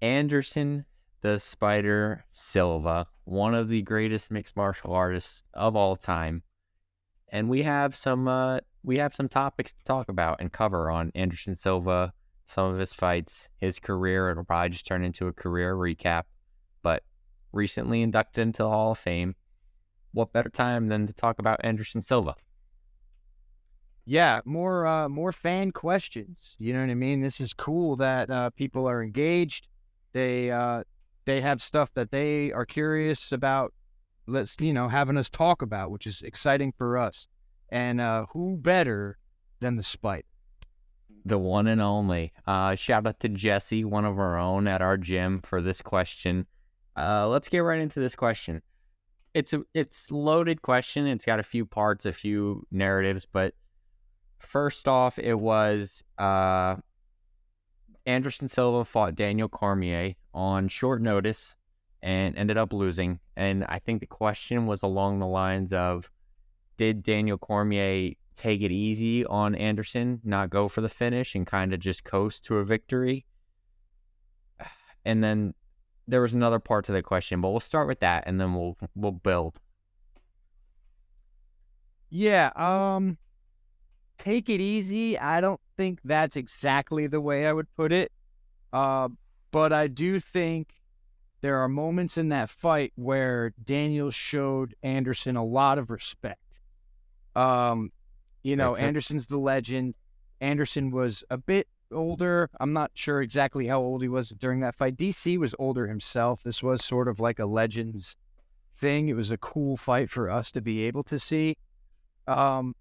Anderson the Spider Silva, one of the greatest mixed martial artists of all time. And we have some topics to talk about and cover on Anderson Silva, some of his fights, his career. It'll probably just turn into a career recap. But recently inducted into the Hall of Fame. What better time than to talk about Anderson Silva? Yeah, more fan questions. You know what I mean? This is cool that people are engaged. They have stuff that they are curious about. Having us talk about, which is exciting for us. And who better than the Spider? The one and only. Shout out to Jesse, one of our own at our gym, for this question. Let's get right into this question. It's loaded question. It's got a few parts, a few narratives, but first off, it was Anderson Silva fought Daniel Cormier on short notice and ended up losing. And I think the question was along the lines of, did Daniel Cormier take it easy on Anderson, not go for the finish, and kind of just coast to a victory? And then there was another part to the question, but we'll start with that, and then we'll build. Yeah, take it easy. I don't think that's exactly the way I would put it. But I do think there are moments in that fight where Daniel showed Anderson a lot of respect. Anderson's the legend. Anderson was a bit older. I'm not sure exactly how old he was during that fight. DC was older himself. This was sort of like a Legends thing. It was a cool fight for us to be able to see. And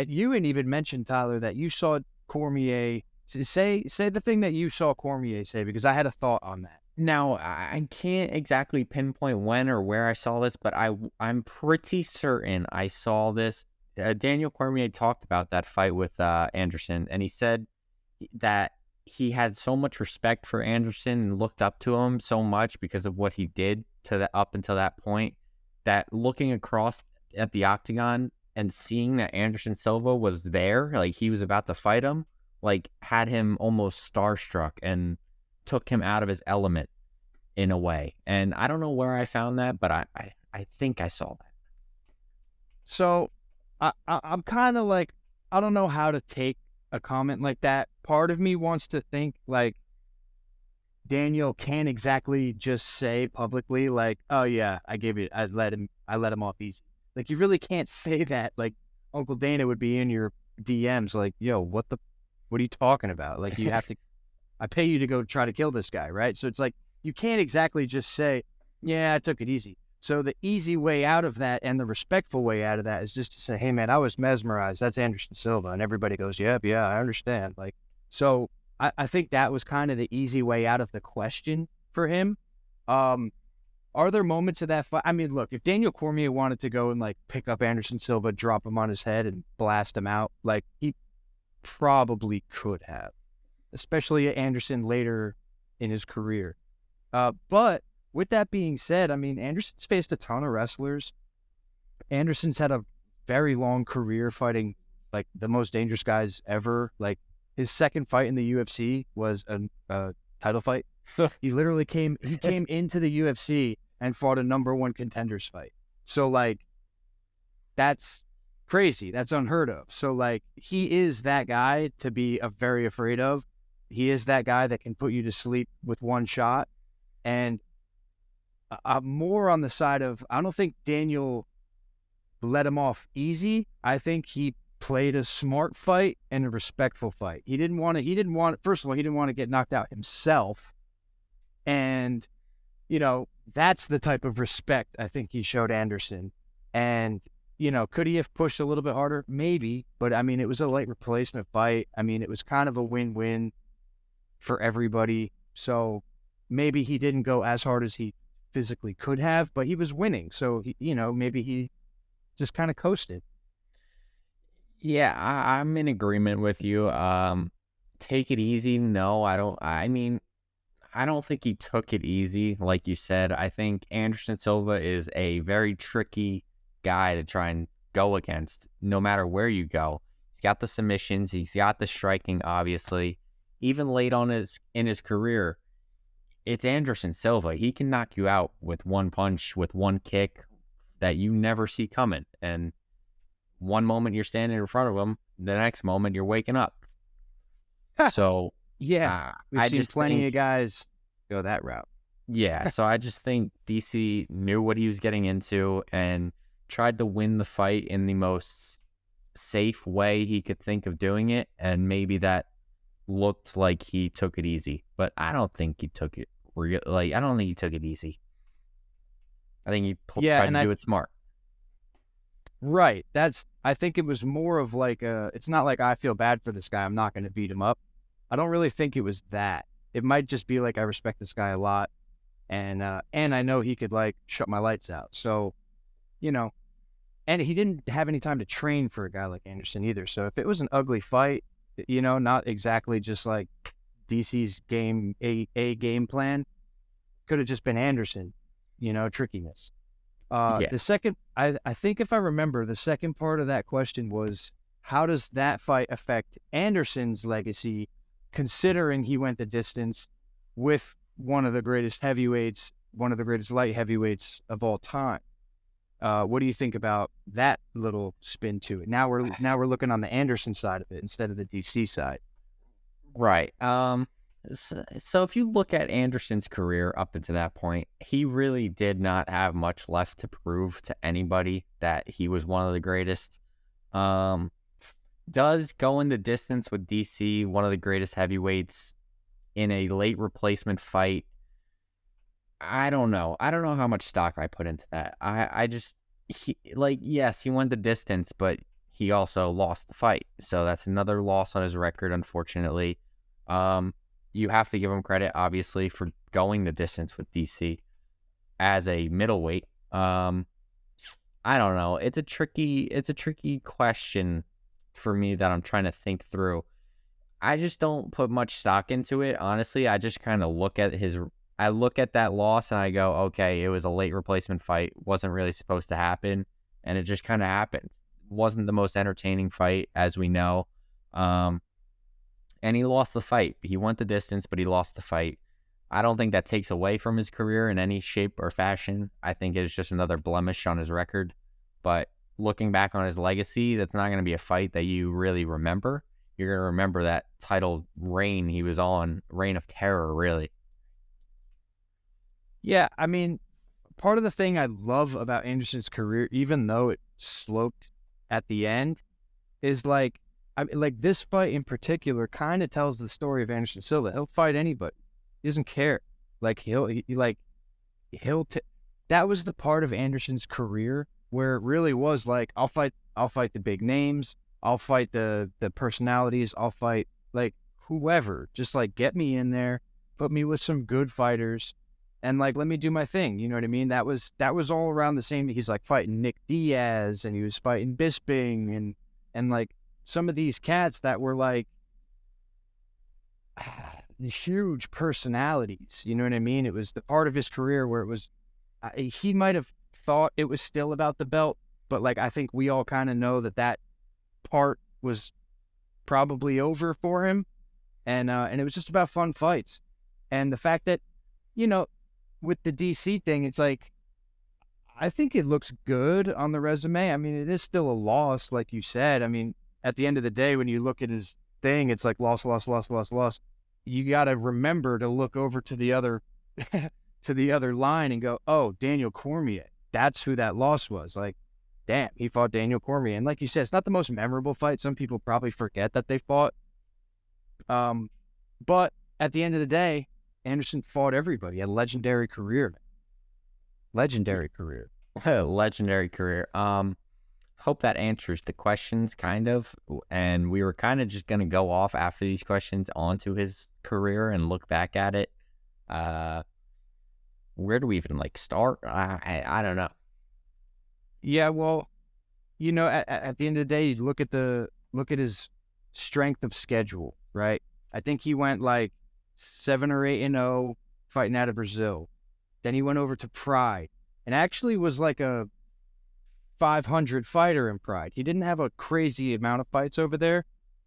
you and even mentioned, Tyler, that you saw Cormier say the thing that you saw Cormier say, because I had a thought on that. Now, I can't exactly pinpoint when or where I saw this, but I'm pretty certain I saw this. Daniel Cormier talked about that fight with Anderson, and he said that he had so much respect for Anderson and looked up to him so much because of what he did up until that point, that looking across at the octagon and seeing that Anderson Silva was there, like he was about to fight him, like had him almost starstruck and took him out of his element in a way. And I don't know where I found that, but I think I saw that. So I'm kind of like, I don't know how to take a comment like that. Part of me wants to think like Daniel can't exactly just say publicly like, oh yeah, I let him off easy. Like you really can't say that. Like Uncle Dana would be in your DMs like, yo, what are you talking about? Like you have to, I pay you to go try to kill this guy, right? So it's like, you can't exactly just say, yeah, I took it easy. So the easy way out of that and the respectful way out of that is just to say, hey man, I was mesmerized. That's Anderson Silva. And everybody goes, yep, yeah, I understand. Like, so I think that was kind of the easy way out of the question for him. Are there moments of that fight? I mean, look, if Daniel Cormier wanted to go and like pick up Anderson Silva, drop him on his head and blast him out, like he probably could have, especially Anderson later in his career. But with that being said, I mean, Anderson's faced a ton of wrestlers. Anderson's had a very long career fighting like the most dangerous guys ever. Like his second fight in the UFC was a title fight. He literally came into the UFC and fought a number one contenders fight. So like, that's crazy. That's unheard of. So like, he is that guy to be very afraid of. He is that guy that can put you to sleep with one shot. And I'm more on the side of, I don't think Daniel let him off easy. I think he played a smart fight and a respectful fight. First of all, he didn't want to get knocked out himself. And, that's the type of respect I think he showed Anderson. And, could he have pushed a little bit harder? Maybe. But, I mean, it was a late replacement fight. I mean, it was kind of a win-win for everybody. So maybe he didn't go as hard as he physically could have, but he was winning. So, maybe he just kind of coasted. Yeah, I'm in agreement with you. Take it easy. No, I don't. I mean, I don't think he took it easy. Like you said, I think Anderson Silva is a very tricky guy to try and go against no matter where you go. He's got the submissions. He's got the striking, obviously. even late on in his career, it's Anderson Silva. He can knock you out with one punch, with one kick that you never see coming. And one moment you're standing in front of him, the next moment you're waking up. So Yeah, we've I seen just plenty think, of guys go that route. yeah. So I just think DC knew what he was getting into and tried to win the fight in the most safe way he could think of doing it, and maybe that looked like he took it easy, but I don't think he took it I don't think he took it easy. I think he Yeah, tried to and do it smart. right. I think it was more of like it's not like I feel bad for this guy, I'm not going to beat him up. I don't really think it was that. It might just be like I respect this guy a lot, and I know he could like shut my lights out. So, you know, and he didn't have any time to train for a guy like Anderson either. So if it was an ugly fight, not exactly just like DC's game plan, could have just been Anderson, trickiness. Yeah. The second, I think if I remember, the second part of that question was, how does that fight affect Anderson's legacy, considering he went the distance with one of the greatest heavyweights, one of the greatest light heavyweights of all time? What do you think about that little spin to it? Now we're looking on the Anderson side of it instead of the DC side. Right. So if you look at Anderson's career up until that point, he really did not have much left to prove to anybody that he was one of the greatest. Um, does go in the distance with DC, one of the greatest heavyweights, in a late replacement fight. I don't know. I don't know how much stock I put into that. I just, yes, he went the distance, but he also lost the fight. So that's another loss on his record, unfortunately. You have to give him credit, obviously, for going the distance with DC as a middleweight. I don't know. It's a tricky question for me that I'm trying to think through. I just don't put much stock into it, honestly. I just kind of look at that loss and I go, okay, it was a late replacement fight. Wasn't really supposed to happen. And it just kind of happened. Wasn't the most entertaining fight, as we know. And he lost the fight. He went the distance, but he lost the fight. I don't think that takes away from his career in any shape or fashion. I think it's just another blemish on his record. But looking back on his legacy, that's not going to be a fight that you really remember. You're going to remember that title reign he was on, reign of terror, really. Yeah, I mean, part of the thing I love about Anderson's career, even though it sloped at the end, is like, like this fight in particular kind of tells the story of Anderson Silva. He'll fight anybody. He doesn't care. Like that was the part of Anderson's career where it really was like, I'll fight the big names. I'll fight the personalities. I'll fight like whoever. Just like get me in there, put me with some good fighters, and like let me do my thing. You know what I mean? That was all around the same. He's like fighting Nick Diaz, and he was fighting Bisping, and like some of these cats that were like huge personalities. You know what I mean? It was the part of his career where it was. He might have thought it was still about the belt, but like I think we all kind of know that part was probably over for him, and it was just about fun fights, and the fact that with the DC thing, it's like I think it looks good on the resume. I mean, it is still a loss, like you said. I mean, at the end of the day, when you look at his thing, it's like loss, loss, loss, loss, loss. You got to remember to look over to the other to the other line and go, oh, Daniel Cormier. That's who that loss was. Like, damn, he fought Daniel Cormier. And like you said, it's not the most memorable fight. Some people probably forget that they fought. But at the end of the day, Anderson fought everybody. A legendary career. Legendary career. Legendary career. Hope that answers the questions, kind of. And we were kind of just going to go off after these questions onto his career and look back at it. Where do we even start? I don't know. Yeah, well, at the end of the day, you look at his strength of schedule, right? I think he went like 7 or 8-0 fighting out of Brazil. Then he went over to Pride and actually was like a 500 fighter in Pride. He didn't have a crazy amount of fights over there.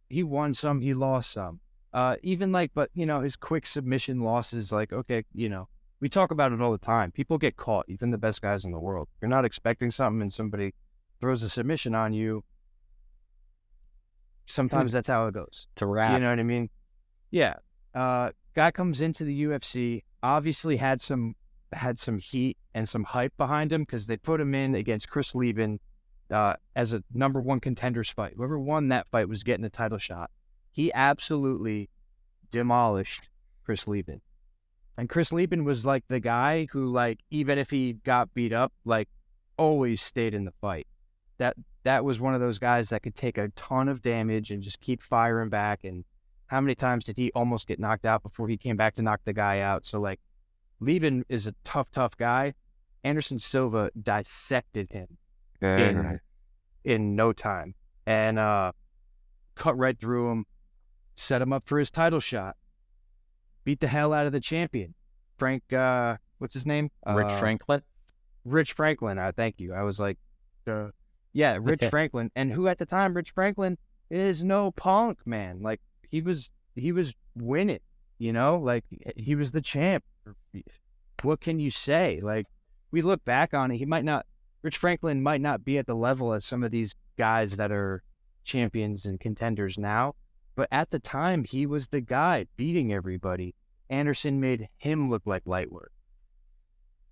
He won some, he lost some. Even like, but his quick submission losses, like, okay, we talk about it all the time. People get caught, even the best guys in the world. You're not expecting something and somebody throws a submission on you. Sometimes that's how it goes. It's a wrap. You know what I mean? Yeah. Guy comes into the UFC, obviously had some heat and some hype behind him because they put him in against Chris Lieben as a number one contenders fight. Whoever won that fight was getting a title shot. He absolutely demolished Chris Lieben. And Chris Lieben was like the guy who, like, even if he got beat up, like, always stayed in the fight. That was one of those guys that could take a ton of damage and just keep firing back. And how many times did he almost get knocked out before he came back to knock the guy out? So, like, Lieben is a tough guy. Anderson Silva dissected him in no time and cut right through him, set him up for his title shot, beat the hell out of the champion. Frank, what's his name? Rich Franklin? Rich Franklin, thank you. I was like, yeah, Rich Franklin. And who at the time, Rich Franklin, is no punk, man. Like, he was winning, like, he was the champ. What can you say? Like, we look back on it, Rich Franklin might not be at the level as some of these guys that are champions and contenders now, but at the time, he was the guy beating everybody. Anderson made him look like light work.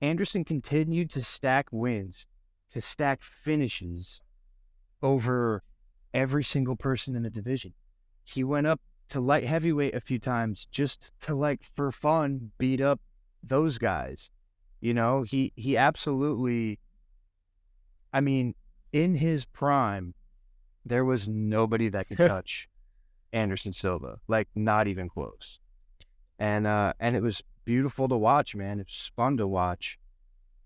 Anderson continued to stack wins, to stack finishes over every single person in the division. He went up to light heavyweight a few times just to, like, for fun, beat up those guys. He absolutely, I mean, in his prime, there was nobody that could touch Anderson Silva, like, not even close. And it was beautiful to watch, man. It was fun to watch.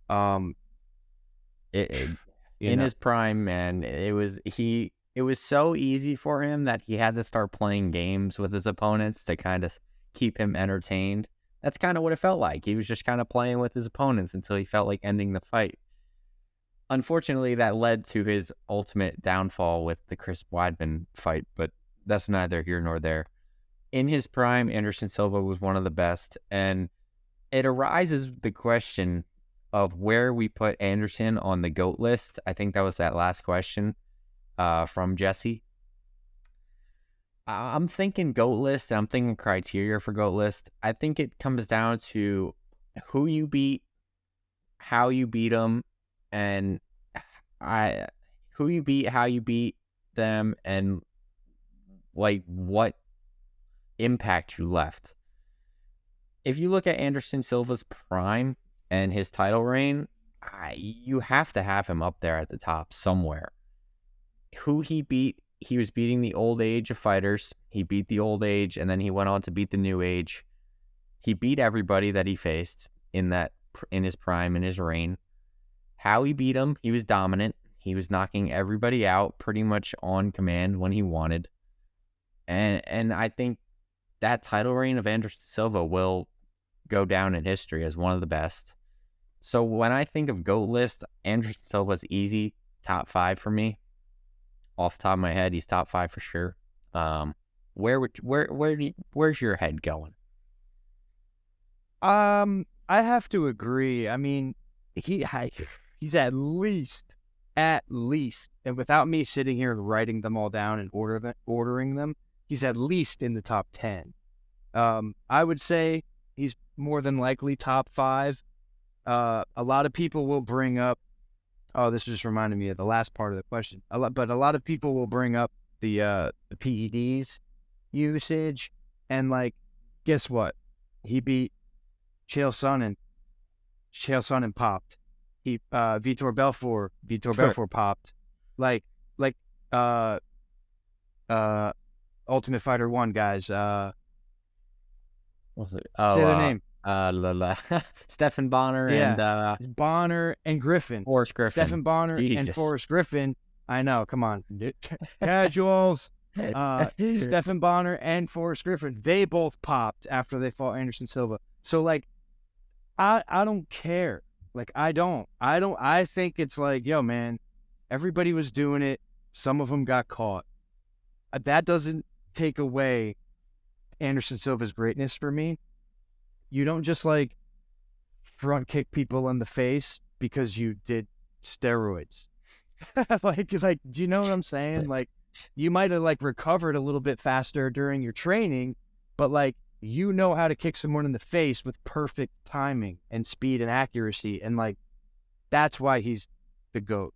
In his prime, man, it was so easy for him that he had to start playing games with his opponents to kind of keep him entertained. That's kind of what it felt like. He was just kind of playing with his opponents until he felt like ending the fight. Unfortunately, that led to his ultimate downfall with the Chris Weidman fight, but that's neither here nor there. In his prime, Anderson Silva was one of the best, and it arises the question of where we put Anderson on the GOAT list. I think that was that last question from Jesse. I'm thinking GOAT list, and I'm thinking criteria for GOAT list. I think it comes down to who you beat, how you beat them, and who you beat, how you beat them, and like what impact you left. If you look at Anderson Silva's prime and his title reign, you have to have him up there at the top somewhere. Who he beat, he was beating the old age of fighters. He beat the old age, and then he went on to beat the new age. He beat everybody that he faced in his prime, in his reign. How he beat him, he was dominant. He was knocking everybody out pretty much on command when he wanted. And I think that title reign of Anderson Silva will go down in history as one of the best. So when I think of GOAT list, Anderson Silva's easy, top 5 for me. Off the top of my head, he's top 5 for sure. Where's your head going? I have to agree. I mean, he's at least, and without me sitting here and writing them all down and ordering them, he's at least in the top 10. I would say he's more than likely top 5. A lot of people will bring up, this just reminded me of the last part of the question. But a lot of people will bring up the PEDs usage, and, like, guess what? He beat Chael Sonnen popped. He Vitor Belfort popped. Like Ultimate Fighter 1 guys. What's it? Say their name. Stephen Bonner and Bonner and Griffin. Forrest Griffin. Stephen Bonner and Forrest Griffin. I know, come on. Casuals. Stephen Bonner and Forrest Griffin. They both popped after they fought Anderson Silva. So, like, I don't care. Like, I think it's like, yo, man, everybody was doing it. Some of them got caught. That doesn't take away Anderson Silva's greatness for me. You don't just like front kick people in the face because you did steroids. like, do you know what I'm saying? Like, you might have like recovered a little bit faster during your training, but like, you know how to kick someone in the face with perfect timing and speed and accuracy. And like, that's why he's the GOAT.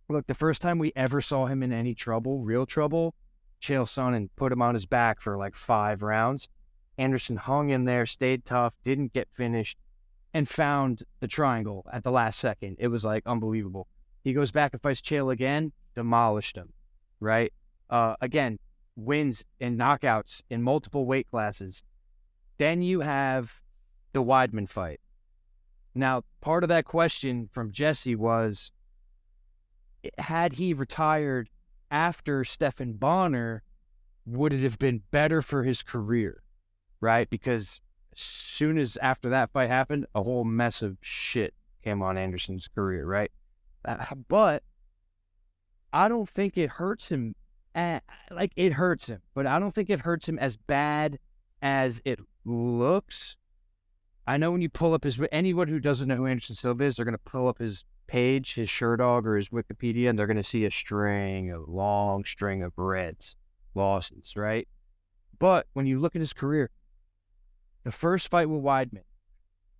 Look, the first time we ever saw him in any trouble, real trouble, Chael Sonnen put him on his back for like 5 rounds. Anderson hung in there, stayed tough, didn't get finished, and found the triangle at the last second. It was like unbelievable. He goes back and fights Chael again, demolished him, right? Again, wins and knockouts in multiple weight classes. Then you have the Weidman fight. Now, part of that question from Jesse was, had he retired after Stephan Bonner, would it have been better for his career, right? Because as soon as after that fight happened, a whole mess of shit came on Anderson's career, right? But I don't think it hurts him. Like, it hurts him, but I don't think it hurts him as bad as it looks. I know when you pull up anyone who doesn't know who Anderson Silva is, they're going to pull up his page, his Sherdog or his Wikipedia, and they're going to see a long string of reds, losses, right? But when you look at his career, the first fight with Weidman,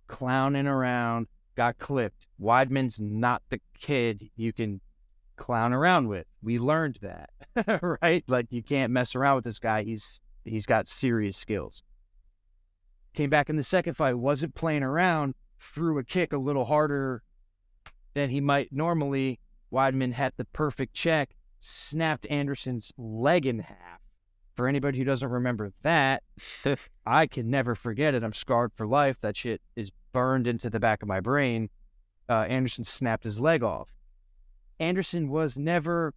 clowning around, got clipped. Weidman's not the kid you can clown around with. We learned that, right? Like, you can't mess around with this guy. He's got serious skills. Came back in the second fight, wasn't playing around, threw a kick a little harder than he might normally. Weidman had the perfect check, snapped Anderson's leg in half. For anybody who doesn't remember that, I can never forget it. I'm scarred for life. That shit is burned into the back of my brain. Anderson snapped his leg off. Anderson was never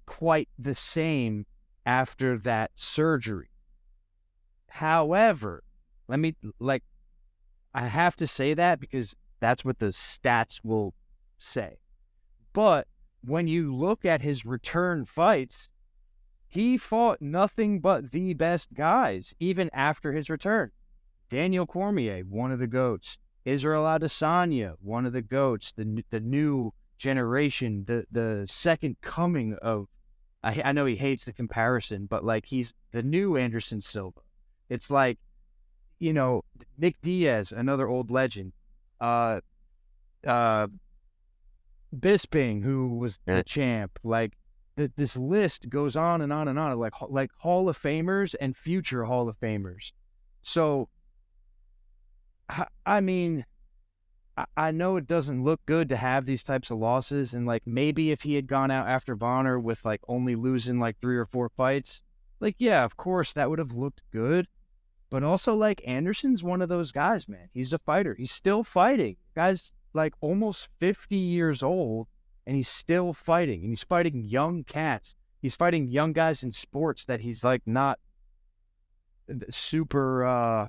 quite the same after that surgery. However, I have to say that because that's what the stats will say. But when you look at his return fights, he fought nothing but the best guys, even after his return. Daniel Cormier, one of the GOATs. Israel Adesanya, one of the GOATs. The new generation, the second coming of, I know he hates the comparison, but like, he's the new Anderson Silva. It's like, you know, Nick Diaz, another old legend. Bisping, who was the champ. Like, this list goes on and on and on, like Hall of Famers and future Hall of Famers. So, I mean, I know it doesn't look good to have these types of losses, and like, maybe if he had gone out after Bonner with like only losing like 3 or 4 fights, like, yeah, of course that would have looked good. But also, like, Anderson's one of those guys, man. He's a fighter. He's still fighting. Guy's like almost 50 years old, and he's still fighting. And he's fighting young cats. He's fighting young guys in sports that he's like not super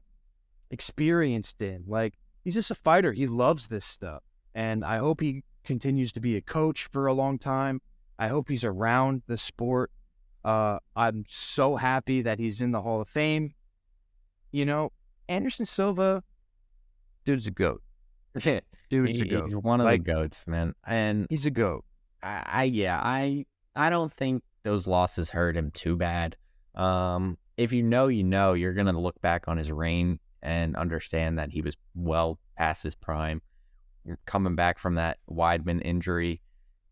experienced in. Like, he's just a fighter. He loves this stuff. And I hope he continues to be a coach for a long time. I hope he's around the sport. I'm so happy that he's in the Hall of Fame. You know, Anderson Silva, dude's a GOAT. Dude's a GOAT. He's one of the GOATs, man. And he's a GOAT. I don't think those losses hurt him too bad. If you know, you're going to look back on his reign and understand that he was well past his prime. You're coming back from that Weidman injury.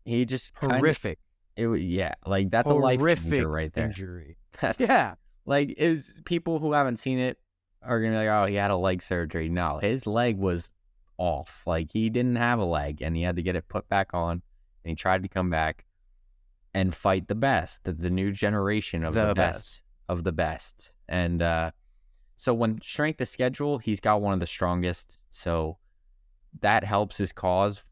He just horrific. Like, that's horrific, a life changer right there. Injury. Yeah. Like, is people who haven't seen it are going to be like, oh, he had a leg surgery. No, his leg was off. Like, he didn't have a leg, and he had to get it put back on, and he tried to come back and fight the best, the new generation of the best of the best. And so when strength of schedule, he's got one of the strongest. So that helps his cause.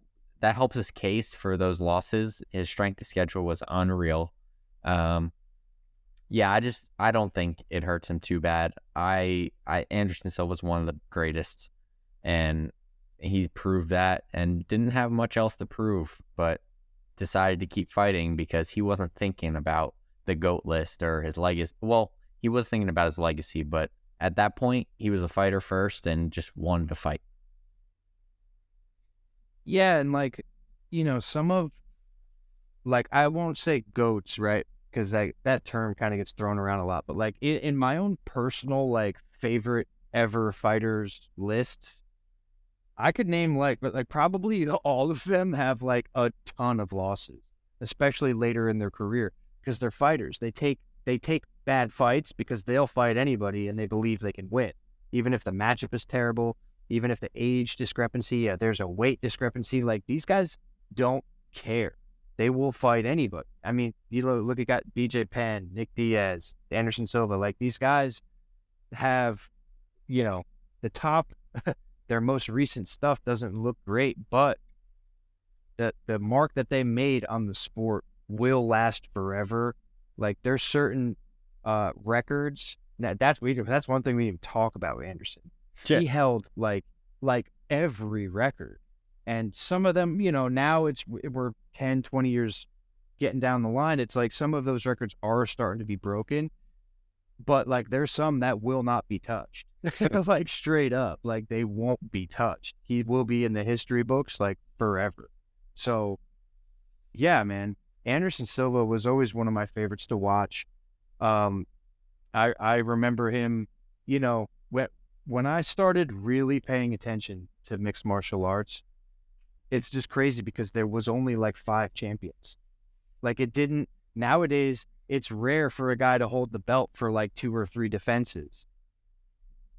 That helps his case for those losses. His strength of schedule was unreal. Yeah, I don't think it hurts him too bad. Anderson Silva was one of the greatest, and he proved that, and didn't have much else to prove, but decided to keep fighting because he wasn't thinking about the GOAT list or his legacy. Well, he was thinking about his legacy, but at that point, he was a fighter first and just wanted to fight. Yeah, and like, some of like I won't say goats, right? Because that term kind of gets thrown around a lot. But like in my own personal like favorite ever fighters lists, I could name but like probably all of them have like a ton of losses, especially later in their career because they're fighters. They take bad fights because they'll fight anybody and they believe they can win, even if the matchup is terrible, even if the age discrepancy, there's a weight discrepancy. Like these guys don't care. They will fight anybody. I mean, you look at got BJ Penn, Nick Diaz, Anderson Silva. Like these guys have, the top. Their most recent stuff doesn't look great, but the mark that they made on the sport will last forever. Like there's certain records that's one thing we didn't talk about with Anderson. Yeah. He held like every record, and some of them, now we're 10, 20 years getting down the line. It's like some of those records are starting to be broken, but like there's some that will not be touched. Like straight up, like they won't be touched. He will be in the history books like forever. So yeah, man, Anderson Silva was always one of my favorites to watch. I remember him, when I started really paying attention to mixed martial arts, it's just crazy because there was only like 5 champions. Like nowadays it's rare for a guy to hold the belt for like 2 or 3 defenses.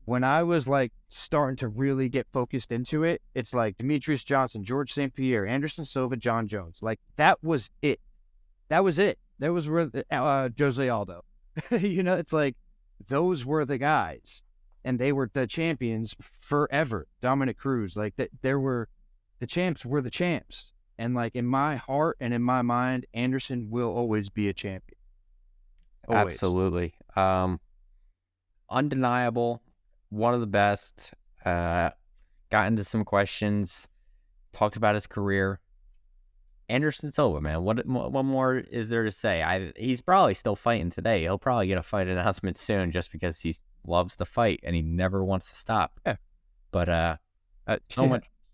When I was like starting to really get focused into it, it's like Demetrius Johnson, George St. Pierre, Anderson Silva, John Jones. Like that was it. That was it. That was Jose Aldo. It's like those were the guys, and they were the champions forever. Dominic Cruz, like the champs were the champs. And like in my heart and in my mind, Anderson will always be a champion. Always. Absolutely. Undeniable. One of the best. Got into some questions. Talked about his career. Anderson Silva, man. What more is there to say? He's probably still fighting today. He'll probably get a fight announcement soon just because he loves to fight and he never wants to stop. Yeah. But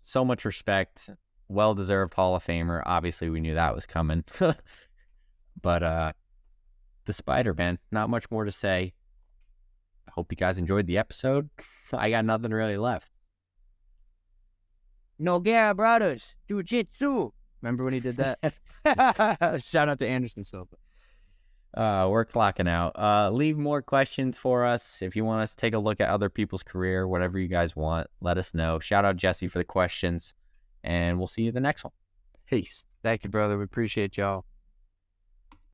so much respect. Well-deserved Hall of Famer. Obviously, we knew that was coming. But the Spider, man. Not much more to say. I hope you guys enjoyed the episode. I got nothing really left. Noguera Brothers, Jiu-Jitsu. Remember when he did that? Shout out to Anderson Silva. We're clocking out. Leave more questions for us. If you want us to take a look at other people's career, whatever you guys want, let us know. Shout out Jesse for the questions, and we'll see you in the next one. Peace. Thank you, brother. We appreciate y'all.